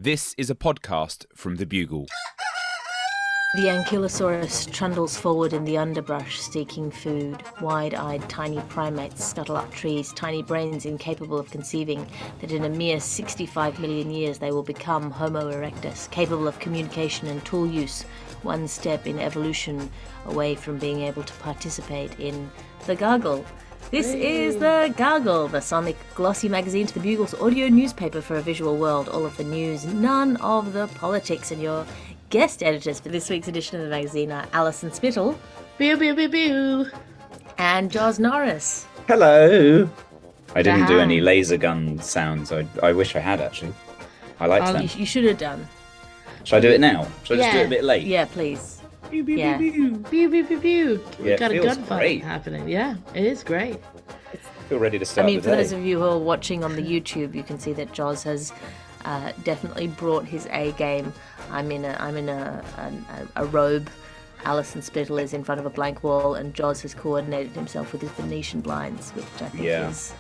This is a podcast from the Bugle. The ankylosaurus trundles forward in the underbrush, seeking food. Wide-eyed tiny primates scuttle up trees, tiny brains incapable of conceiving that in a mere 65 million years they will become Homo erectus, capable of communication and tool use, one step in evolution away from being able to participate in the Gargle. This is the Gargle, the sonic glossy magazine to the Bugle's audio newspaper for a visual world. All of the news, none of the politics, and your guest editors for this week's edition of the magazine are Alison Spittle. Pew, pew, pew, pew. And Joz Norris. Hello. I didn't do any laser gun sounds. I wish I had, actually. I liked them. You should have done. Should I do it now? Should I just do it a bit late? Yeah, please. Pew, pew, pew, pew. Pew, pew, pew, pew. We've got a gunfight happening. Yeah, it is great. I feel ready to start for those of you who are watching on the YouTube, you can see that Joz has definitely brought his A game. I'm in a robe. Alison Spittle is in front of a blank wall, and Joz has coordinated himself with his Venetian blinds, which I think is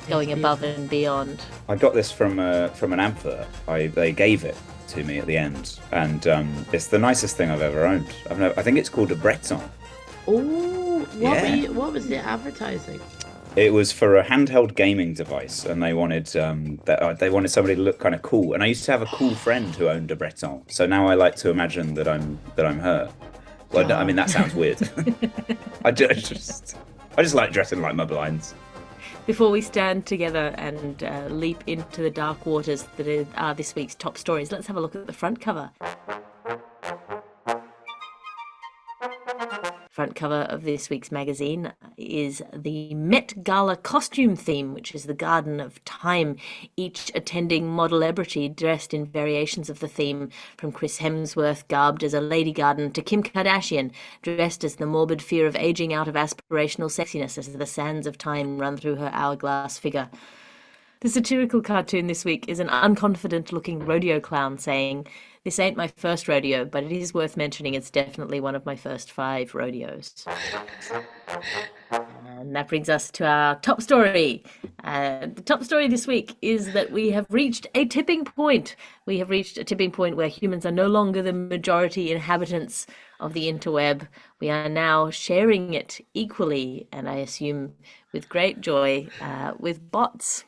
going above and beyond. I got this from an advert. They gave it to me at the end, and it's the nicest thing I've ever owned. I think it's called a Breton. Oh, what was the advertising? It was for a handheld gaming device, and they wanted somebody to look kind of cool. And I used to have a cool friend who owned a Breton, so now I like to imagine that I'm her. Well, I mean that sounds weird. I just like dressing like my blinds. Before we stand together and leap into the dark waters that are this week's top stories, let's have a look at the front cover. Front cover of this week's magazine is the Met Gala costume theme, which is the Garden of Time, each attending modelebrity dressed in variations of the theme, from Chris Hemsworth garbed as a lady garden to Kim Kardashian dressed as the morbid fear of aging out of aspirational sexiness as the sands of time run through her hourglass figure. The satirical cartoon this week is an unconfident-looking rodeo clown saying, "This ain't my first rodeo, but it is worth mentioning it's definitely one of my first 5 rodeos." And that brings us to our top story. The top story this week is that we have reached a tipping point. We have reached a tipping point where humans are no longer the majority inhabitants of the interweb. We are now sharing it equally, and I assume with great joy, with bots.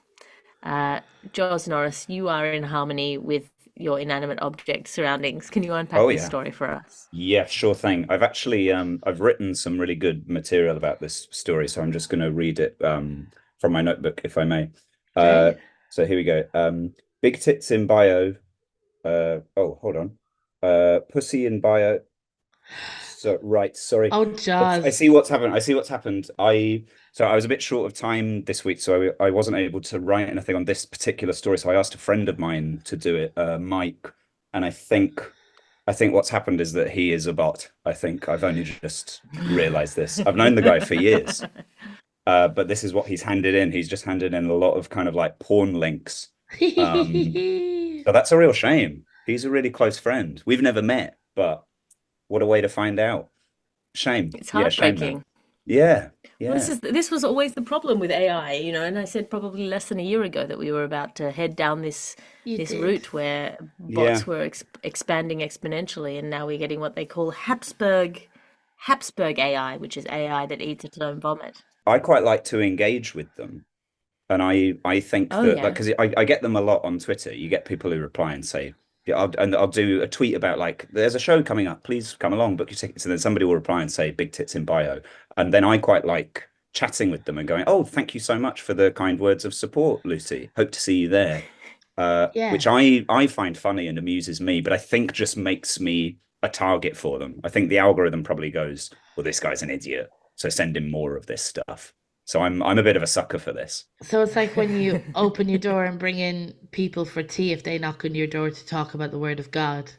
Joz Norris, you are in harmony with your inanimate object surroundings. Can you unpack this story for us? Yeah, sure thing. I've actually I've written some really good material about this story, so I'm just going to read it from my notebook, if I may. So here we go. Big tits in bio. Hold on. Pussy in bio. So sorry. Oh, Joz. I see what's happened. I was a bit short of time this week, so I wasn't able to write anything on this particular story. So I asked a friend of mine to do it, Mike, and I think what's happened is that he is a bot. I think I've only just realised this. I've known the guy for years, but this is what he's handed in. He's just handed in a lot of kind of like porn links. So that's a real shame. He's a really close friend. We've never met, but what a way to find out. Shame. It's heartbreaking. Yeah. Well, this was always the problem with AI, and I said probably less than a year ago that we were about to head down this route where bots were expanding exponentially, and now we're getting what they call Habsburg AI, which is AI that eats its own vomit. I quite like to engage with them, and I think because I get them a lot on Twitter. You get people who reply and say, I'll do a tweet about like, there's a show coming up, please come along, book your tickets. And then somebody will reply and say, big tits in bio. And then I quite like chatting with them and going, oh, thank you so much for the kind words of support, Lucy. Hope to see you there. Which I find funny and amuses me, but I think just makes me a target for them. I think the algorithm probably goes, well, this guy's an idiot, so send him more of this stuff. So I'm a bit of a sucker for this. So it's like when you open your door and bring in people for tea if they knock on your door to talk about the word of God.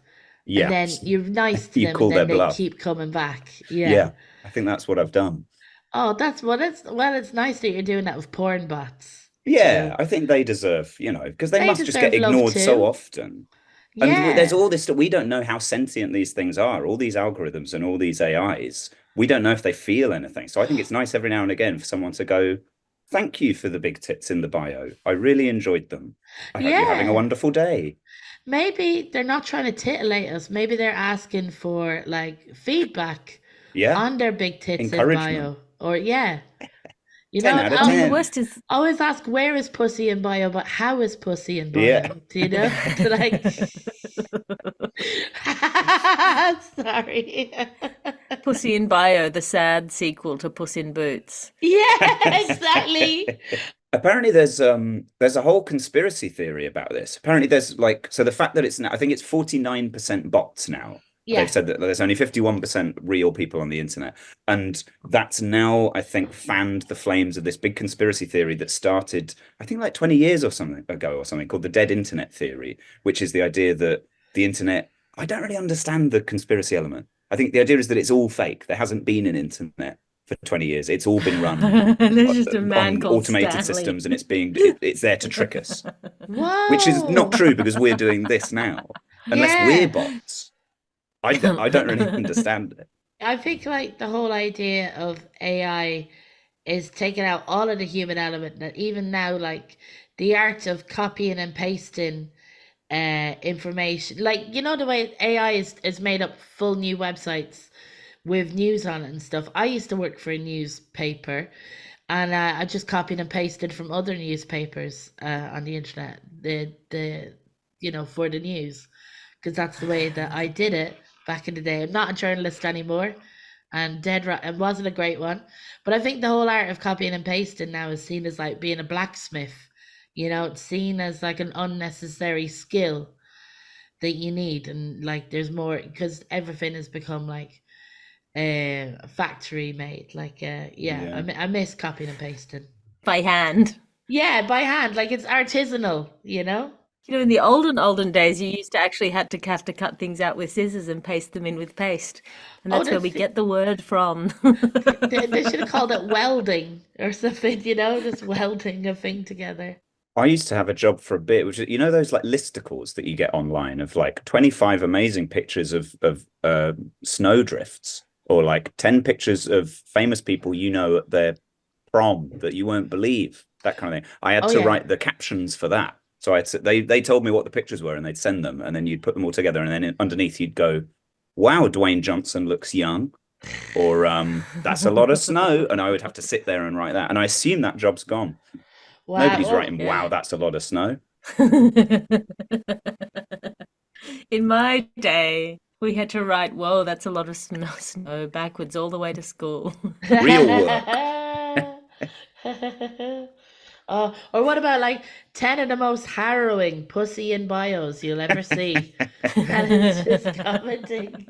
Yeah. And then you're nice to them and then they keep coming back. Yeah. I think that's what I've done. Oh, it's nice that you're doing that with porn bots. Yeah, I think they deserve, because they must just get ignored so often. And there's all this stuff. We don't know how sentient these things are, all these algorithms and all these AIs. We don't know if they feel anything. So I think it's nice every now and again for someone to go, thank you for the big tits in the bio. I really enjoyed them. I hope you're having a wonderful day. maybe they're not trying to titillate us. Maybe they're asking for like feedback on their big tits in bio. Or you 10 know, out of 10. The worst is always ask where is pussy in bio, but how is pussy in bio? Yeah. Do you know? Like, sorry. Pussy in Bio, the sad sequel to Puss in Boots. Yeah, exactly. Apparently there's a whole conspiracy theory about this. Apparently there's like, so the fact that it's now, I think it's 49% bots now. Yeah. They've said that there's only 51% real people on the internet. And that's now, I think, fanned the flames of this big conspiracy theory that started, I think, like 20 years or something ago, called the dead internet theory, which is the idea that the internet, I don't really understand the conspiracy element. I think the idea is that it's all fake. There hasn't been an internet for 20 years. It's all been run There's just a man on called automated Stanley. Systems, and it's there to trick us. Whoa. Which is not true because we're doing this now. Unless we're bots. I don't really understand it. I think like the whole idea of AI is taking out all of the human element, that even now, like the art of copying and pasting information, like, you know, the way AI is made up full new websites with news on it and stuff. I used to work for a newspaper, and I just copied and pasted from other newspapers on the internet, the you know, for the news, because that's the way that I did it back in the day. I'm not a journalist anymore, and dead right, it wasn't a great one. But I think the whole art of copying and pasting now is seen as like being a blacksmith. You know, it's seen as like an unnecessary skill that you need, and like there's more, because everything has become like factory made. Like I miss copying and pasting by hand. Yeah, by hand, like it's artisanal, you know. You know, in the olden days, you used to actually have to cut things out with scissors and paste them in with paste, and that's where we get the word from. They should have called it welding or something, you know, just welding a thing together. I used to have a job for a bit, which is, you know, those like listicles that you get online of like 25 amazing pictures of snowdrifts, or like 10 pictures of famous people, you know, at their prom that you won't believe, that kind of thing. I had to write the captions for that. So they told me what the pictures were, and they'd send them, and then you'd put them all together, and then underneath you'd go, "Wow, Dwayne Johnson looks young," or "That's a lot of snow," and I would have to sit there and write that. And I assume that job's gone. Wow. Nobody's writing, "Wow, that's a lot of snow." In my day, we had to write, "Whoa, that's a lot of snow," backwards all the way to school. Real work. Or what about like 10 of the most harrowing pussy in bios you'll ever see? And it's just commenting.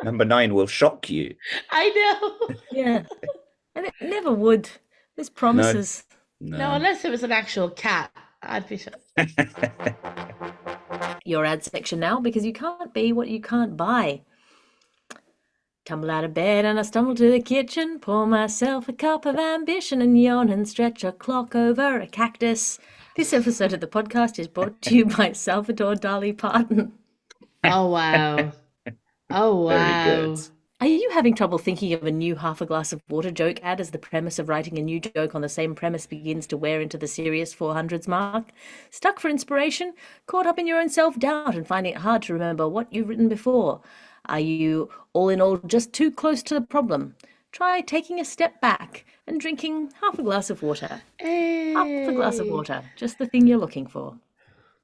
Number 9 will shock you. I know. Yeah. And it never would. There's promises. No, unless it was an actual cat. I'd be shocked. Your ad section now, because you can't be what you can't buy. Tumble out of bed and I stumble to the kitchen, pour myself a cup of ambition and yawn and stretch a clock over a cactus. This episode of the podcast is brought to you by Salvador Dali Parton. Oh, wow. Oh, wow. Very good. Are you having trouble thinking of a new half a glass of water joke ad as the premise of writing a new joke on the same premise begins to wear into the serious 400s mark? Stuck for inspiration? Caught up in your own self-doubt and finding it hard to remember what you've written before? Are you, all in all, just too close to the problem? Try taking a step back and drinking half a glass of water. Hey. Half a glass of water, just the thing you're looking for.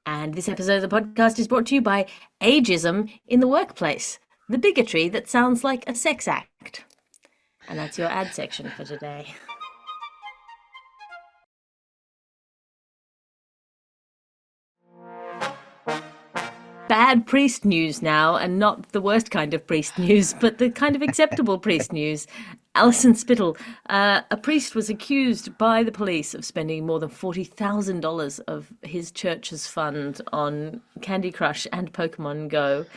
And this episode of the podcast is brought to you by Ageism in the Workplace, the bigotry that sounds like a sex act. And that's your ad section for today. Bad priest news now, and not the worst kind of priest news, but the kind of acceptable priest news. Alison Spittle, a priest, was accused by the police of spending more than $40,000 of his church's fund on Candy Crush and Pokemon Go.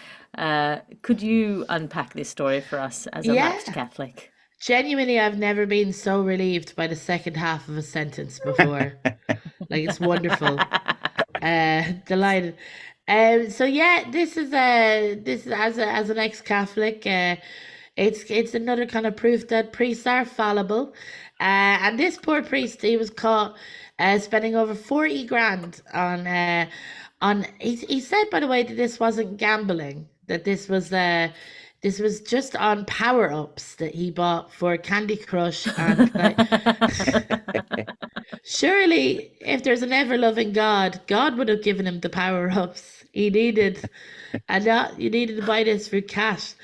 Could you unpack this story for us as a lapsed Catholic? Genuinely, I've never been so relieved by the second half of a sentence before. Like, it's wonderful. Delighted. So yeah, this is as an ex-Catholic, it's another kind of proof that priests are fallible. And this poor priest, he was caught spending over 40 grand on. He said, by the way, that this wasn't gambling, that this was just on power ups that he bought for Candy Crush and like. Surely, if there's an ever-loving God, God would have given him the power-ups he needed, and not you needed to buy this through cash.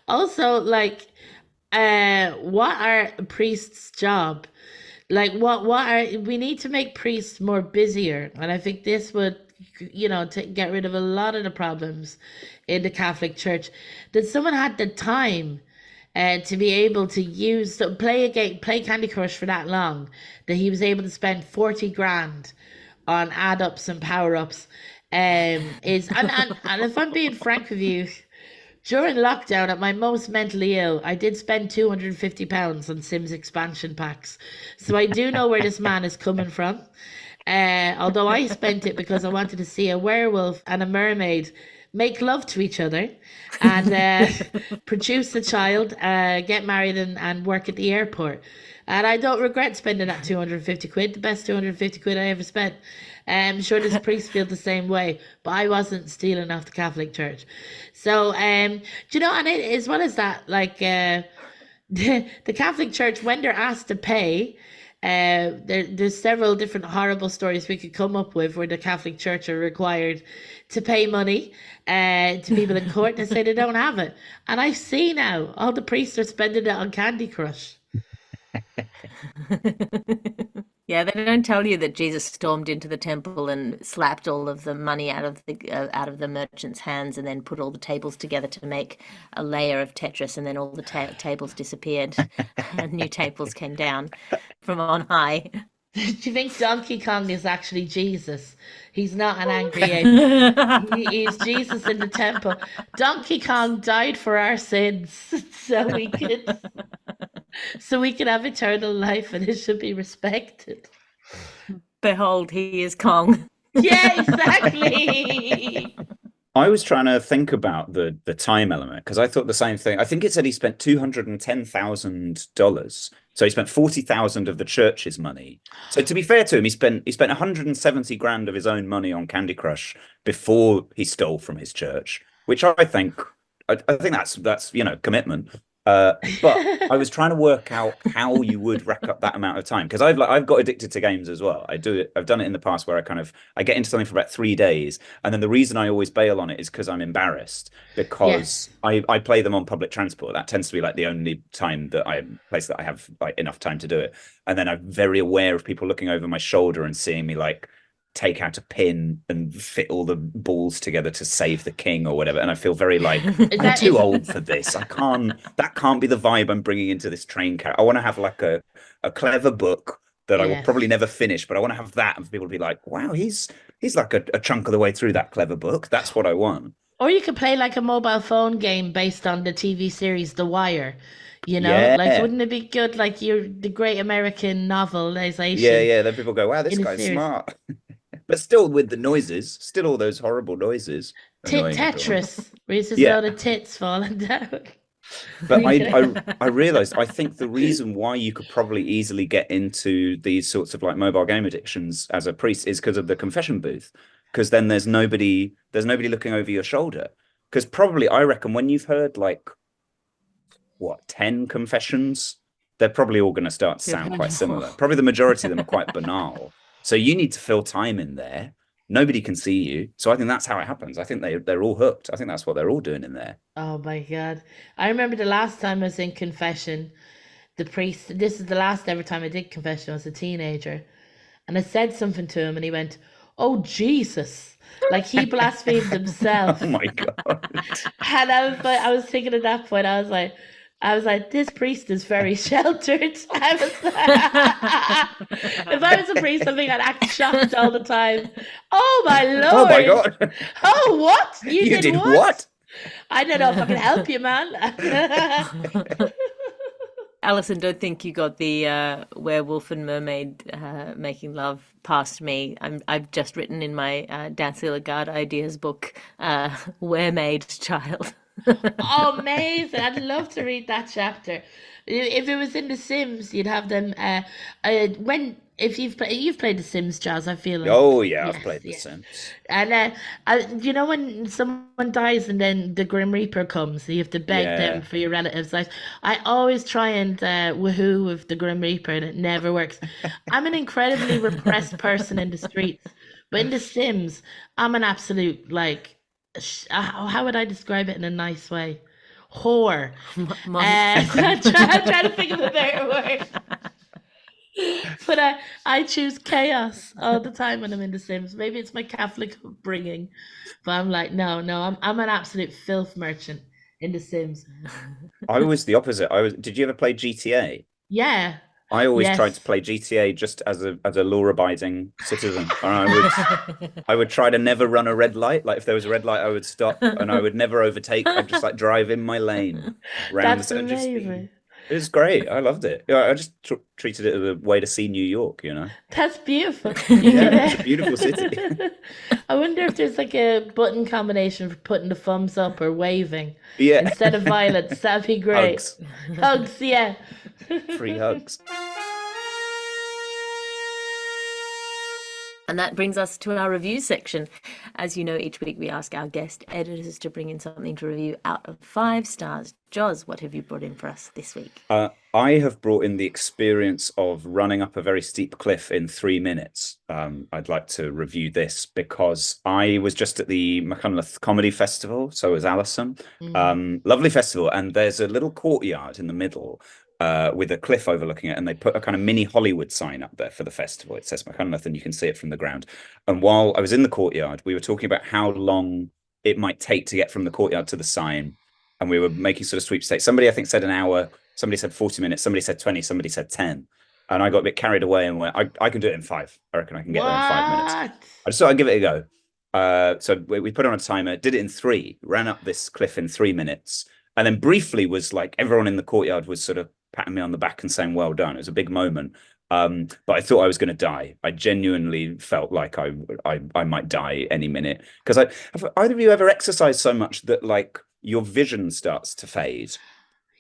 Also, like, what are a priest's job? Like, what are we need to make priests more busier, and I think this would, get rid of a lot of the problems in the Catholic Church. That someone had the time to be able to play a game, play Candy Crush for that long, that he was able to spend 40 grand on add ups and power ups, and if I'm being frank with you, during lockdown at my most mentally ill, I did spend £250 on Sims expansion packs, so I do know where this man is coming from. Although I spent it because I wanted to see a werewolf and a mermaid make love to each other and produce a child, get married and work at the airport. And I don't regret spending that 250 quid, the best 250 quid I ever spent. I'm sure this priest feels the same way, but I wasn't stealing off the Catholic Church. So, and as well as that, like, the Catholic Church, when they're asked to pay, there's several different horrible stories we could come up with where the Catholic Church are required to pay money to people in court and say they don't have it. And I see now all the priests are spending it on Candy Crush. Yeah, they don't tell you that Jesus stormed into the temple and slapped all of the money out of the merchants' hands, and then put all the tables together to make a layer of Tetris, and then all the tables disappeared and new tables came down from on high. Do you think Donkey Kong is actually Jesus? He's not an angry ape. He's Jesus in the temple. Donkey Kong died for our sins, so we could have eternal life, and it should be respected. Behold, he is Kong. Yeah, exactly. I was trying to think about the time element, because I thought the same thing. I think it said he spent $210,000. So he spent 40,000 of the church's money. So to be fair to him, he spent 170 grand of his own money on Candy Crush before he stole from his church, which I think that's commitment. But I was trying to work out how you would rack up that amount of time, because I've got addicted to games as well. I've done it in the past where I get into something for about 3 days, and then the reason I always bail on it is because I'm embarrassed, because I play them on public transport. That tends to be like the only place that I have like enough time to do it. And then I'm very aware of people looking over my shoulder and seeing me like take out a pin and fit all the balls together to save the king or whatever, and I feel very like I'm too old for this. That can't be the vibe I'm bringing into this train car. I want to have like a clever book that I will probably never finish, but I want to have that and for people to be like, wow, he's like a chunk of the way through that clever book. That's what I want. Or you could play like a mobile phone game based on the TV series The Wire. Like, wouldn't it be good, like the Great American Novelization? Yeah. Then people go, wow, this guy's smart. But still with the noises, still all those horrible noises. Tetris, where it's just a lot of tits falling down. But I realized, I think the reason why you could probably easily get into these sorts of like mobile game addictions as a priest is because of the confession booth. Because then there's nobody looking over your shoulder. Because probably, I reckon, when you've heard like 10 confessions, they're probably all going to start to sound quite similar. Probably the majority of them are quite banal. So you need to fill time in there. Nobody can see you. So I think that's how it happens. I think they're all hooked. I think that's what they're all doing in there. Oh my God. I remember the last time I was in confession, the priest, this is the last ever time I did confession, I was a teenager. And I said something to him and he went, "Oh, Jesus." Like he blasphemed himself. Oh my God. And I was thinking at that point, I was like, this priest is very sheltered. If I was a priest, I think I'd act shocked all the time. Oh my Lord. Oh my God. Oh, what? You did what? I don't know if I can help you, man. Alison, don't think you got the werewolf and mermaid making love past me. I've just written in my Dance Illegard ideas book, Mermaid Child. Oh, amazing! I'd love to read that chapter. If it was in The Sims, you'd have them. When if you've played The Sims, Jazz, I feel like Oh yeah, I've yes, played The yes. Sims. And you know when someone dies and then the Grim Reaper comes, so you have to beg them Yeah. for your relatives. Like I always try and woohoo with the Grim Reaper, and it never works. I'm an incredibly repressed person in the streets, but in The Sims, I'm an absolute like, how would I describe it in a nice way? Whore. Monster. I'm trying to think of a better word. But I choose chaos all the time when I'm in The Sims. Maybe it's my Catholic upbringing, but I'm like, no, I'm an absolute filth merchant in The Sims. I was the opposite. Did you ever play GTA? Yeah, I always tried to yes. play GTA just as a law-abiding citizen. And I would try to never run a red light. Like if there was a red light, I would stop and I would never overtake. I'd just like drive in my lane round the That's center, just speed. amazing. It was great. I loved it. Yeah, I just treated it as a way to see New York, you know? That's beautiful. You Yeah, could. it's a beautiful city. I wonder if there's like a button combination for putting the thumbs up or waving Yeah. instead of violence. That'd be great. Hugs. Hugs, yeah. Free hugs. And that brings us to our review section. As you know, each week we ask our guest editors to bring in something to review out of 5 stars. Joz, what have you brought in for us this week? I have brought in the experience of running up a very steep cliff in 3 minutes. I'd like to review this because I was just at the Machynlleth Comedy Festival, so was Alison. Lovely festival, and there's a little courtyard in the middle with a cliff overlooking it, and they put a kind of mini Hollywood sign up there for the festival. It says Machynlleth, and you can see it from the ground. And while I was in the courtyard, we were talking about how long it might take to get from the courtyard to the sign, and we were making sort of sweepstakes. Somebody, I think, said an hour. Somebody said 40 minutes. Somebody said 20. Somebody said 10. And I got a bit carried away and went, I can do it in 5. I reckon I can get there in 5 minutes. I just thought I'd give it a go. So we put on a timer, did it in 3, ran up this cliff in 3 minutes. And then briefly was like, everyone in the courtyard was sort of patting me on the back and saying, well done. It was a big moment. But I thought I was going to die. I genuinely felt like I might die any minute. Because have either of you ever exercised so much that like your vision starts to fade?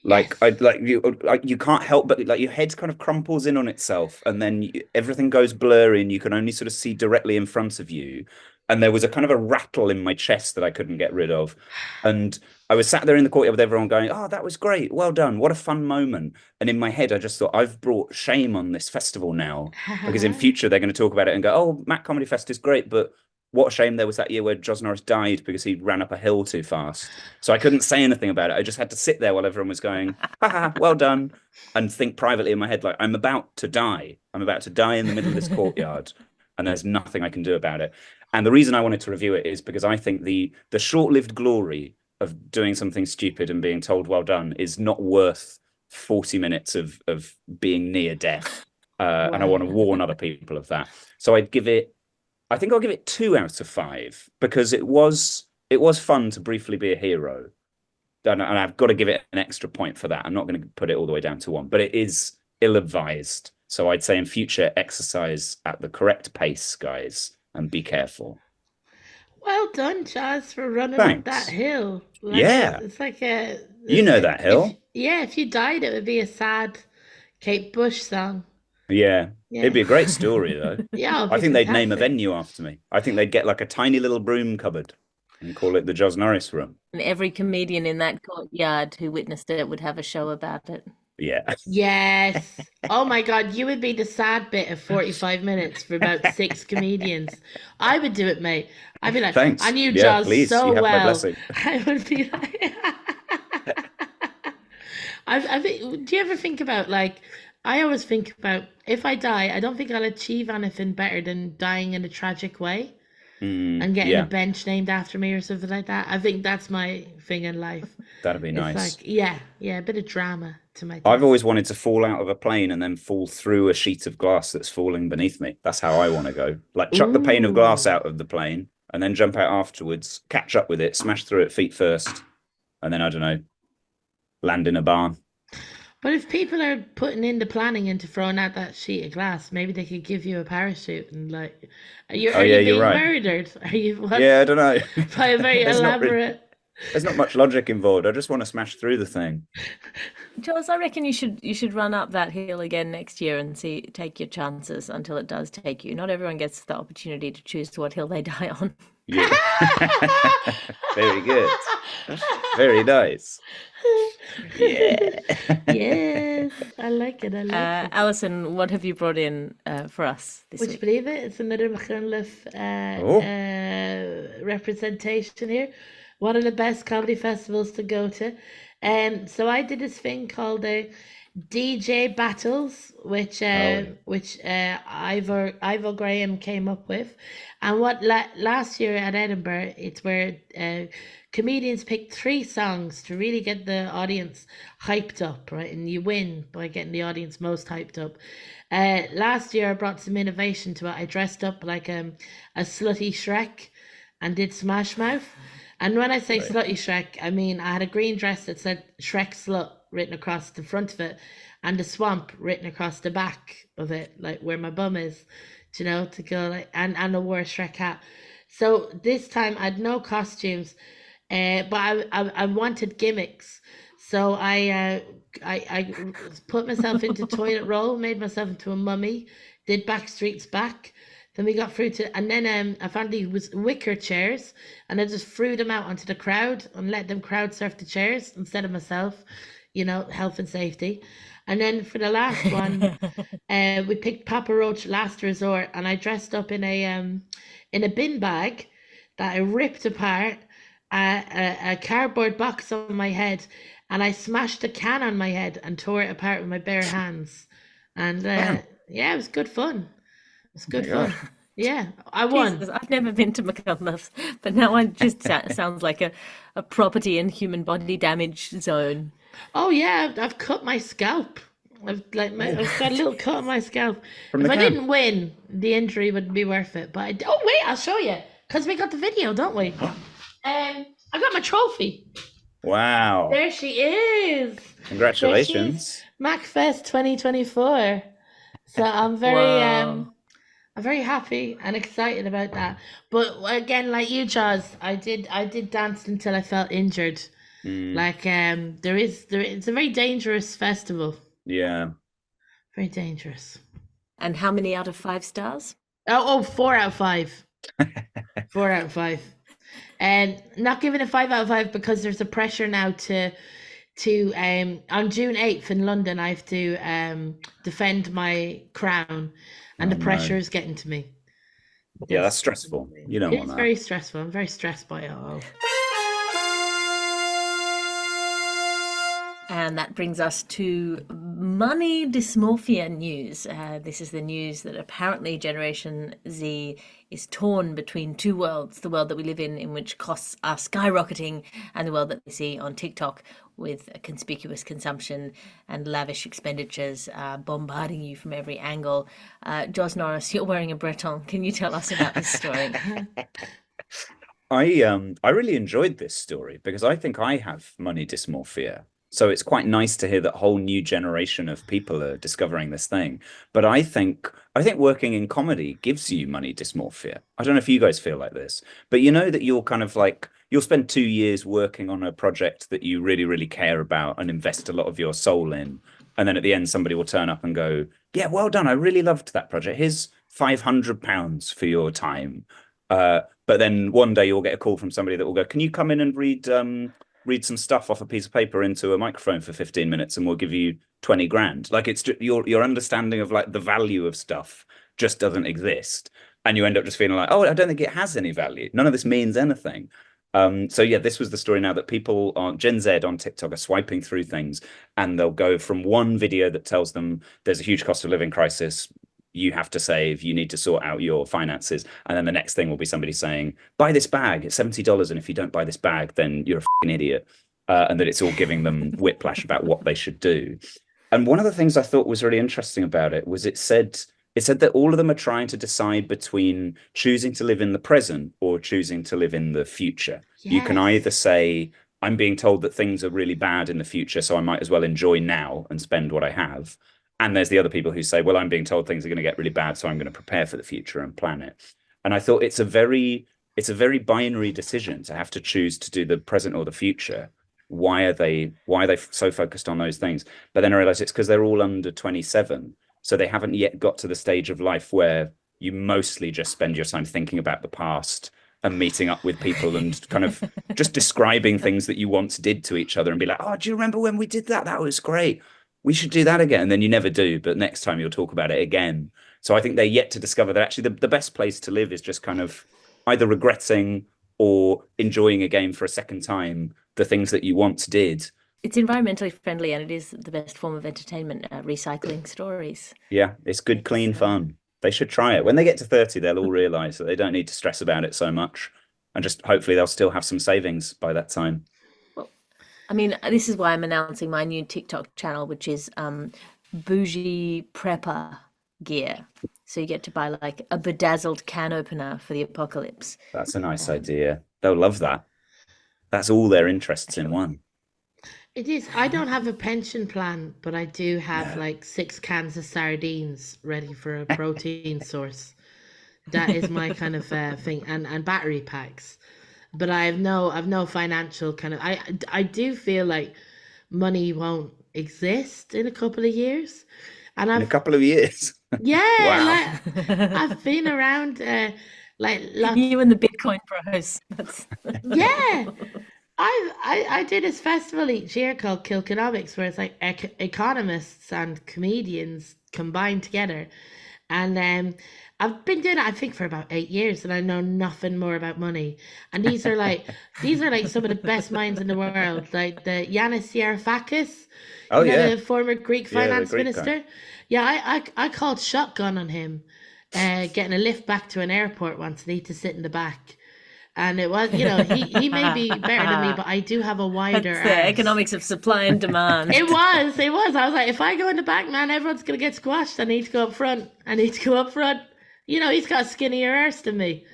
Like you can't help but like your head kind of crumples in on itself, and then everything goes blurry, and you can only sort of see directly in front of you. And there was a kind of a rattle in my chest that I couldn't get rid of. And I was sat there in the courtyard with everyone going, "Oh, that was great, well done, what a fun moment." And in my head, I just thought, I've brought shame on this festival now, because in future they're going to talk about it and go, "Oh, Mac Comedy Fest is great, but what a shame there was that year where Joz Norris died because he ran up a hill too fast." So I couldn't say anything about it. I just had to sit there while everyone was going, "Ha, well done," and think privately in my head, like, I'm about to die. I'm about to die in the middle of this courtyard, and there's nothing I can do about it. And the reason I wanted to review it is because I think the short-lived glory of doing something stupid and being told well done is not worth 40 minutes of being near death. And I want to warn other people of that. So I think I'll give it 2 out of 5 because it was fun to briefly be a hero. And I've got to give it an extra point for that. I'm not going to put it all the way down to 1, but it is ill-advised. So I'd say in future, exercise at the correct pace, guys, and be careful. Well done, Joz, for running Thanks. up that hill. Like Yeah. It's like a... You know that hill. If you died, it would be a sad Kate Bush song. Yeah. It'd be a great story, though. Yeah, I think they'd name a venue after me. I think they'd get like a tiny little broom cupboard and call it the Joz Norris Room. And every comedian in that courtyard who witnessed it would have a show about it. Yeah. Yes. Oh my God, you would be the sad bit of 45 minutes for about 6 comedians. I would do it, mate. I'd be like, thanks. I knew Yeah, Joz please, so you have my well. blessing. I would be like, I think, do you ever think about like, I always think about if I die, I don't think I'll achieve anything better than dying in a tragic way and getting a bench named after me or something like that. I think that's my thing in life. That'd be It's nice. like, yeah, a bit of drama to my I've thing. always wanted to fall out of a plane and then fall through a sheet of glass that's falling beneath me. That's how I want to go. Like chuck the pane of glass out of the plane and then jump out afterwards, catch up with it, smash through it feet first, and then, I don't know, land in a barn. But if people are putting in the planning into throwing out that sheet of glass, maybe they could give you a parachute and like, are you being right. murdered? Are you? Yeah, I don't know. By a very There's not really- elaborate. There's not much logic involved. I just want to smash through the thing. Joz, I reckon you should run up that hill again next year and take your chances until it does take you. Not everyone gets the opportunity to choose what hill they die on. Yeah. Very good. Very nice. Yeah. Yes, I like it. Alison, what have you brought in for us this Would you week? believe it? It's another McCunliffe representation here. One of the best comedy festivals to go to. So I did this thing called DJ Battles, which Ivor Graham came up with, and what last year at Edinburgh, it's where comedians pick 3 songs to really get the audience hyped up, right? And you win by getting the audience most hyped up. Last year I brought some innovation to it. I dressed up like a slutty Shrek and did Smash Mouth. And when I say slutty Shrek, I mean I had a green dress that said Shrek Slut written across the front of it, and the swamp written across the back of it, like where my bum is, you know, to go like, and I wore a Shrek hat. So this time I had no costumes, but I wanted gimmicks. So I put myself into toilet roll, made myself into a mummy, did Backstreet's Back. Then we got through to, and then I found these wicker chairs, and I just threw them out onto the crowd and let them crowd surf the chairs instead of myself, you know, health and safety. And then for the last one, we picked Papa Roach Last Resort, and I dressed up in a bin bag that I ripped apart, a cardboard box on my head, and I smashed a can on my head and tore it apart with my bare hands. And yeah, it was good fun. It's good fun. Yeah, I won. Jesus, I've never been to McCullough's, but now it just sounds like a property and human body damage zone. Oh yeah, I've cut my scalp. I've got a little cut on my scalp. If I didn't win, the injury wouldn't be worth it. But oh wait, I'll show you, because we got the video, don't we? I got my trophy. Wow. There she is. Congratulations. MacFest 2024. So I'm very happy and excited about that. But again, like you, Joz, I did dance until I felt injured. Like it's a very dangerous festival. Yeah. Very dangerous. And how many out of 5 stars? 4 out of 5. 4 out of 5. And not giving it 5 out of 5 because there's a pressure now to on June 8th in London, I have to defend my crown, and the pressure is getting to me. Yeah, that's stressful. You don't want that. It's very stressful. I'm very stressed by it all. And that brings us to money dysmorphia news. This is the news that apparently Generation Z is torn between 2 worlds, the world that we live in which costs are skyrocketing, and the world that we see on TikTok with a conspicuous consumption and lavish expenditures bombarding you from every angle. Joz Norris, you're wearing a Breton. Can you tell us about this story? I really enjoyed this story because I think I have money dysmorphia. So it's quite nice to hear that whole new generation of people are discovering this thing. But I think working in comedy gives you money dysmorphia. I don't know if you guys feel like this, but you know that you're kind of like, you'll spend 2 years working on a project that you really, really care about and invest a lot of your soul in. And then at the end, somebody will turn up and go, yeah, well done. I really loved that project. Here's £500 for your time. But then one day you'll get a call from somebody that will go, can you come in and read some stuff off a piece of paper into a microphone for 15 minutes and we'll give you 20 grand. Like, it's just, your understanding of like the value of stuff just doesn't exist. And you end up just feeling like, oh, I don't think it has any value. None of this means anything. So yeah, this was the story now that people on Gen Z on TikTok are swiping through things, and they'll go from one video that tells them there's a huge cost of living crisis, you have to save, you need to sort out your finances. And then the next thing will be somebody saying, buy this bag, it's $70. And if you don't buy this bag, then you're a fucking idiot. And that it's all giving them whiplash about what they should do. And one of the things I thought was really interesting about it was it said that all of them are trying to decide between choosing to live in the present or choosing to live in the future. Yes. You can either say, I'm being told that things are really bad in the future, so I might as well enjoy now and spend what I have. And there's the other people who say, well, I'm being told things are going to get really bad, so I'm going to prepare for the future and plan it. And I thought it's a very it's a very binary decision to have to choose to do the present or the future. Why are they so focused on those things? But then I realized it's because they're all under 27, so they haven't yet got to the stage of life where you mostly just spend your time thinking about the past and meeting up with people and kind of just describing things that you once did to each other and be like, oh, do you remember when we did that? That was great. We should do that again. And then you never do, but next time you'll talk about it again. So I think they're yet to discover that actually the best place to live is just kind of either regretting or enjoying again for a second time the things that you once did. It's environmentally friendly and it is the best form of entertainment, recycling stories. Yeah, it's good, clean fun. They should try it. When they get to 30, they'll all realize that they don't need to stress about it so much. And just hopefully they'll still have some savings by that time. Well, I mean, this is why I'm announcing my new TikTok channel, which is bougie prepper gear. So you get to buy like a bedazzled can opener for the apocalypse. That's a nice idea. They'll love that. That's all their interests in one. It is. I don't have a pension plan, but I do have like 6 cans of sardines ready for a protein source. That is my kind of thing, and battery packs. But I've no financial kind of. I do feel like money won't exist in a couple of years, and in a couple of years. Yeah, wow. Like, I've been around like you and the Bitcoin bros. Yeah. I do this festival each year called Kilconomics, where it's like economists and comedians combined together, and I've been doing it I think for about 8 years, and I know nothing more about money. And these are like some of the best minds in the world, like the Yanis Varoufakis, the former Greek finance minister. Guy. Yeah, I called shotgun on him, getting a lift back to an airport once, and he had to sit in the back. And it was, he may be better than me, but I do have a wider That's the economics of supply and demand. It was. I was like, if I go in the back, man, everyone's going to get squashed. I need to go up front. He's got a skinnier arse than me.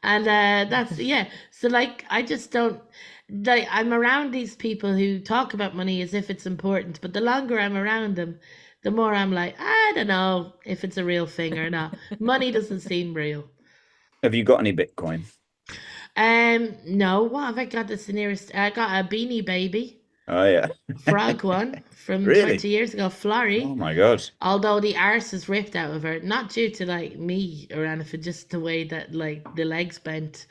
And that's, yeah. So, like, I just don't, like, I'm around these people who talk about money as if it's important. But the longer I'm around them, the more I'm like, I don't know if it's a real thing or not. Money doesn't seem real. Have you got any Bitcoin? No. What have I got? That's the nearest. I got a Beanie Baby. Oh yeah. Frog one from really? 20 years ago. Florrie. Oh my god. Although the arse is ripped out of her, not due to like me or anything, just the way that like the legs bent,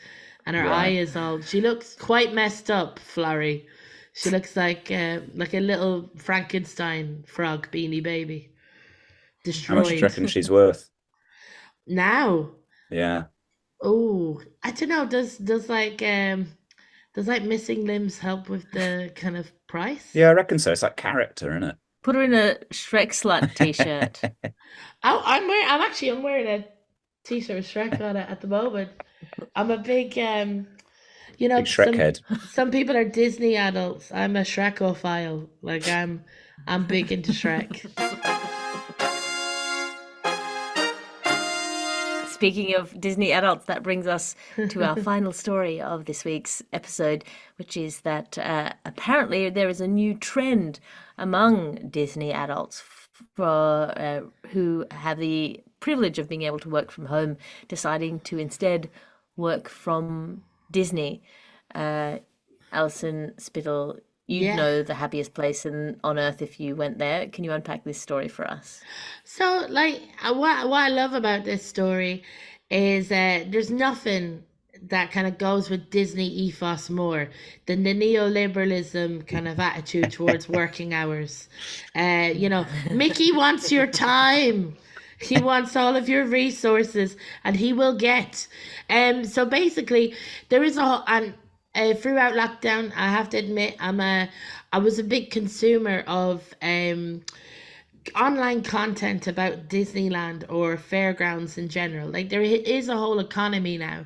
and her eye is all. She looks quite messed up, Florrie. She looks like a little Frankenstein frog Beanie Baby. Destroyed. How much do you reckon she's worth? Now. Yeah. Oh, I don't know. Does missing limbs help with the kind of price? Yeah, I reckon so. It's like character, isn't it? Put her in a Shrek slut t-shirt. I'm wearing a t-shirt with Shrek on it at the moment. I'm a big big Shrek head. Some people are Disney adults. I'm a Shrekophile. Like I'm big into Shrek. Speaking of Disney adults, that brings us to our final story of this week's episode, which is that apparently there is a new trend among Disney adults who have the privilege of being able to work from home, deciding to instead work from Disney. Alison Spittle, you'd know the happiest place on earth if you went there. Can you unpack this story for us? So, like, what I love about this story is there's nothing that kind of goes with Disney ethos more than the neoliberalism kind of attitude towards working hours. Mickey wants your time. He wants all of your resources, and he will get. So basically, there is throughout lockdown, I have to admit, I was a big consumer of online content about Disneyland or fairgrounds in general. Like there is a whole economy now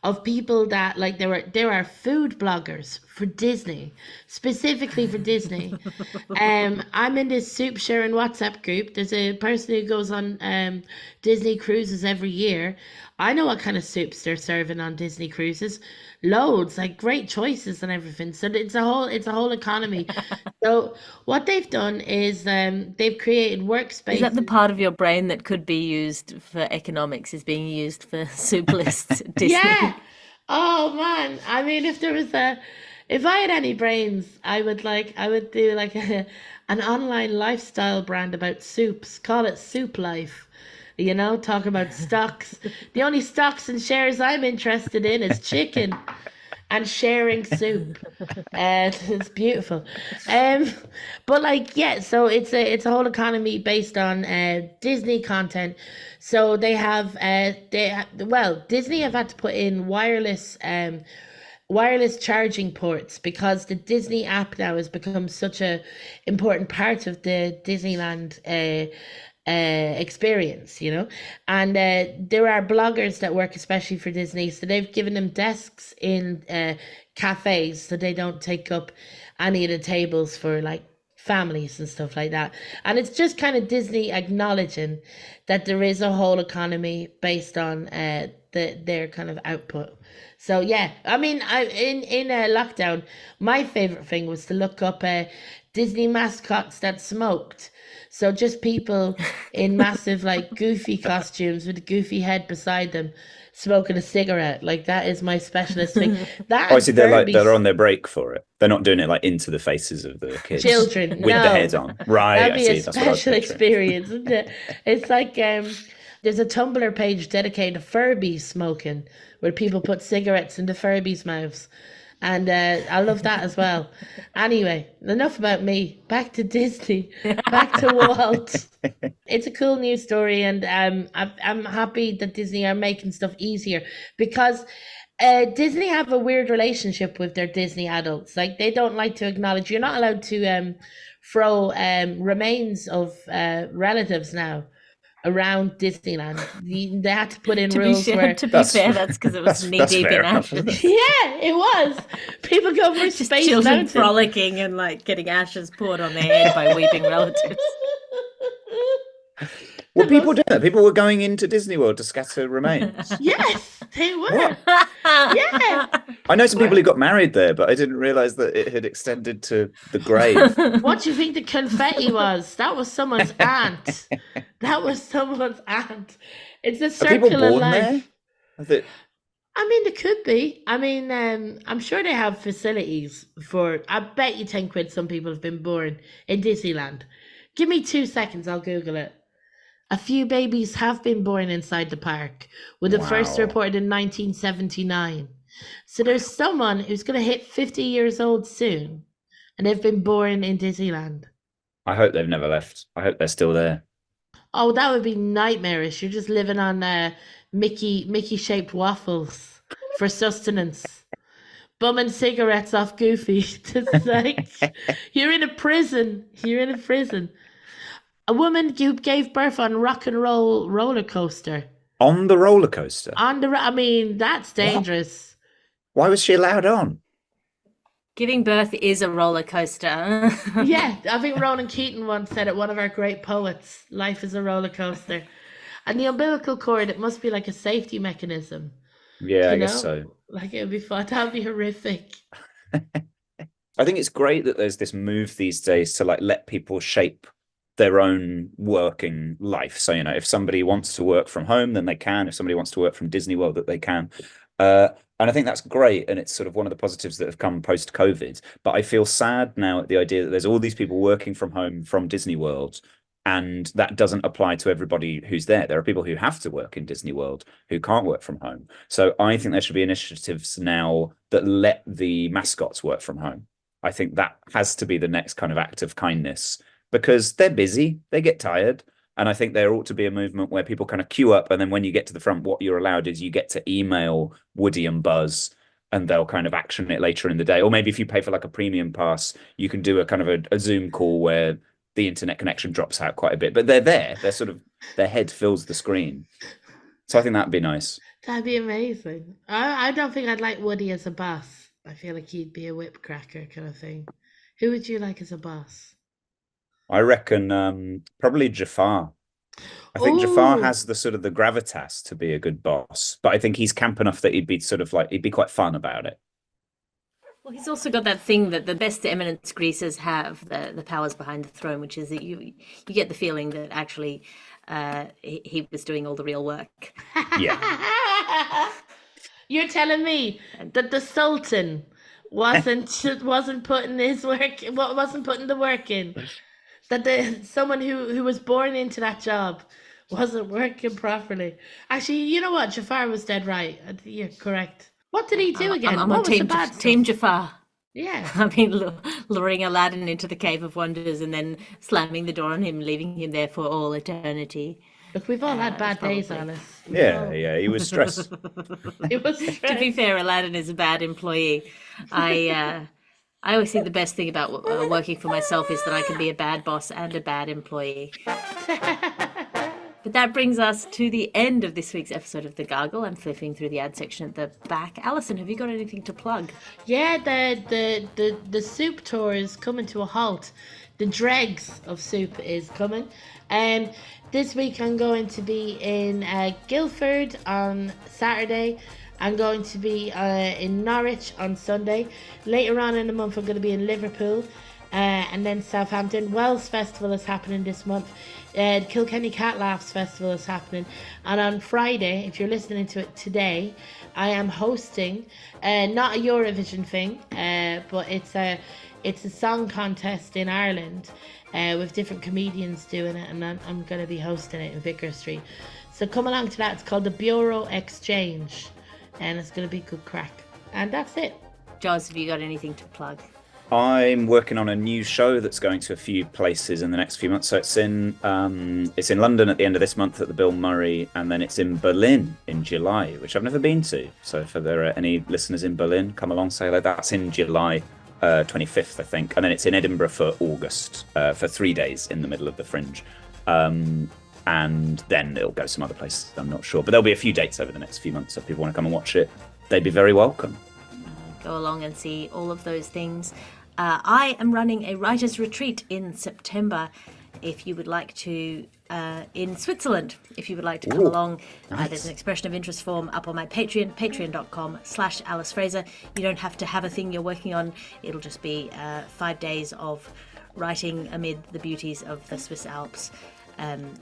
of people that like there are food bloggers for Disney, specifically for Disney. I'm in this soup sharing WhatsApp group. There's a person who goes on Disney cruises every year. I know what kind of soups they're serving on Disney cruises. Loads, like great choices and everything. So it's a whole economy. So what they've done is they've created workspaces. Is that the part of your brain that could be used for economics is being used for soup lists at Disney? Yeah. Oh man, I mean, if I had any brains, I would do like an online lifestyle brand about soups. Call it Soup Life. You know, talk about stocks. The only stocks and shares I'm interested in is chicken and sharing soup. And it's beautiful. Um, but like, yeah, so it's a whole economy based on Disney content. So Disney have had to put in wireless charging ports because the Disney app now has become such a important part of the Disneyland experience, you know. And there are bloggers that work especially for Disney, so they've given them desks in cafes so they don't take up any of the tables for like families and stuff like that. And it's just kind of Disney acknowledging that there is a whole economy based on their kind of output. So yeah, I mean, in lockdown, my favorite thing was to look up Disney mascots that smoked. So just people in massive like goofy costumes with a goofy head beside them smoking a cigarette. Like that is my specialist thing. That I see they're on their break for it. They're not doing it like into the faces of the kids. Children with the head on. Right. That'd be I see. a That's what I was special picturing. experience, isn't it? It's like there's a Tumblr page dedicated to Furbies smoking, where people put cigarettes into Furbies' mouths. And I love that as well. Anyway, enough about me. Back to Disney. Back to Walt. It's a cool news story, and I'm happy that Disney are making stuff easier because Disney have a weird relationship with their Disney adults. Like they don't like to acknowledge. You're not allowed to throw remains of relatives now around Disneyland. They had to put in rules where... To be fair, that's because it was knee-deep in ashes. Yeah, it was. People go for Just Space children Mountain. frolicking and like getting ashes poured on their head by weeping relatives. Were people doing that? People were going into Disney World to scatter remains. Yes, they were. What? Yeah. I know some people who got married there, but I didn't realize that it had extended to the grave. What do you think the confetti was? That was someone's aunt. That was someone's aunt. It's a Are people circle of born life. there? I mean, there could be. I mean, I'm sure they have facilities for... I bet you 10 quid some people have been born in Disneyland. Give me 2 seconds, I'll Google it. A few babies have been born inside the park, with the first reported in 1979. So there's someone who's going to hit 50 years old soon, and they've been born in Disneyland. I hope they've never left. I hope they're still there. Oh, that would be nightmarish. You're just living on Mickey-shaped waffles for sustenance. Bumming cigarettes off Goofy. Just like, you're in a prison. You're in a prison. A woman who gave birth on rock and roll roller coaster. On the roller coaster? I mean, that's dangerous. What? Why was she allowed on? Giving birth is a roller coaster. Yeah, I think Ronan Keating once said it, one of our great poets, life is a roller coaster. And the umbilical cord, it must be like a safety mechanism. Yeah, I guess so. Like it would be fun. That would be horrific. I think it's great that there's this move these days to like let people shape their own working life. So, you know, if somebody wants to work from home, then they can. If somebody wants to work from Disney World, that they can. And I think that's great. And it's sort of one of the positives that have come post-COVID. But I feel sad now at the idea that there's all these people working from home from Disney World, and that doesn't apply to everybody who's there. There are people who have to work in Disney World who can't work from home. So I think there should be initiatives now that let the mascots work from home. I think that has to be the next kind of act of kindness, because they're busy, they get tired. And I think there ought to be a movement where people kind of queue up, and then when you get to the front, what you're allowed is you get to email Woody and Buzz, and they'll kind of action it later in the day. Or maybe if you pay for like a premium pass, you can do a kind of a Zoom call where the internet connection drops out quite a bit. But they're there, they're sort of, their head fills the screen. So I think that'd be nice. That'd be amazing. I don't think I'd like Woody as a boss. I feel like he'd be a whip cracker kind of thing. Who would you like as a boss? I reckon probably Jafar. I think Jafar has the sort of the gravitas to be a good boss, but I think he's camp enough that he'd be sort of like, he'd be quite fun about it. Well, he's also got that thing that the best eminence greasers have, the powers behind the throne, which is that you get the feeling that actually he was doing all the real work. Yeah. You're telling me that the Sultan wasn't putting the work in. That someone who was born into that job wasn't working properly. Actually, you know what? Jafar was dead right. You're correct. What did he do again? I'm what on was Team, the bad Team stuff? Jafar. Yeah. I mean, luring Aladdin into the Cave of Wonders and then slamming the door on him, leaving him there for all eternity. Look, we've all had bad days, Alice. Yeah, he was stressed. He was stressed. To be fair, Aladdin is a bad employee. I always think the best thing about working for myself is that I can be a bad boss and a bad employee. But that brings us to the end of this week's episode of The Gargle. I'm flipping through the ad section at the back. Alison, have you got anything to plug? Yeah, the soup tour is coming to a halt. The dregs of soup is coming. This week I'm going to be in Guildford on Saturday. I'm going to be in Norwich on Sunday. Later on in the month I'm going to be in Liverpool. And then Southampton. Wells Festival is happening this month. Kilkenny Cat Laughs Festival is happening. And on Friday, if you're listening to it today, I am hosting not a Eurovision thing, but it's a song contest in Ireland with different comedians doing it, and I'm going to be hosting it in Vicar Street. So come along to that. It's called the Bureau Exchange, and it's going to be good crack. And that's it. Joz, have you got anything to plug? I'm working on a new show that's going to a few places in the next few months. So it's in London at the end of this month at the Bill Murray, and then it's in Berlin in July, which I've never been to. So if there are any listeners in Berlin, come along, say hello. That's in July 25th, I think. And then it's in Edinburgh for August for 3 days in the middle of the Fringe. And then it'll go some other places, I'm not sure. But there'll be a few dates over the next few months. So if people want to come and watch it, they'd be very welcome. Go along and see all of those things. I am running a writer's retreat in September. If you would like to, in Switzerland, if you would like to come along, nice. There's an expression of interest form up on my Patreon, patreon.com/Alice Fraser. You don't have to have a thing you're working on. It'll just be 5 days of writing amid the beauties of the Swiss Alps.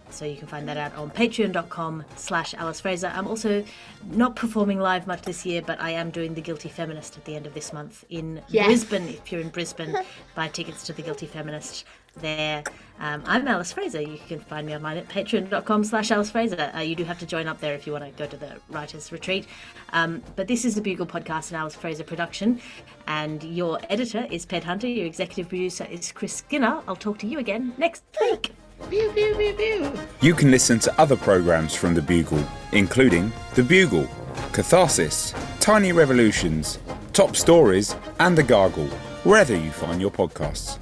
So you can find that out on patreon.com/Alice Fraser. I'm also not performing live much this year, but I am doing The Guilty Feminist at the end of this month in Brisbane. If you're in Brisbane, buy tickets to The Guilty Feminist there. I'm Alice Fraser. You can find me online at patreon.com/Alice Fraser. You do have to join up there if you want to go to the writer's retreat. But this is the Bugle podcast, an Alice Fraser production. And your editor is Ped Hunter. Your executive producer is Chris Skinner. I'll talk to you again next week. Pew, pew, pew, pew. You can listen to other programmes from The Bugle, including The Bugle, Catharsis, Tiny Revolutions, Top Stories, and The Gargle, wherever you find your podcasts.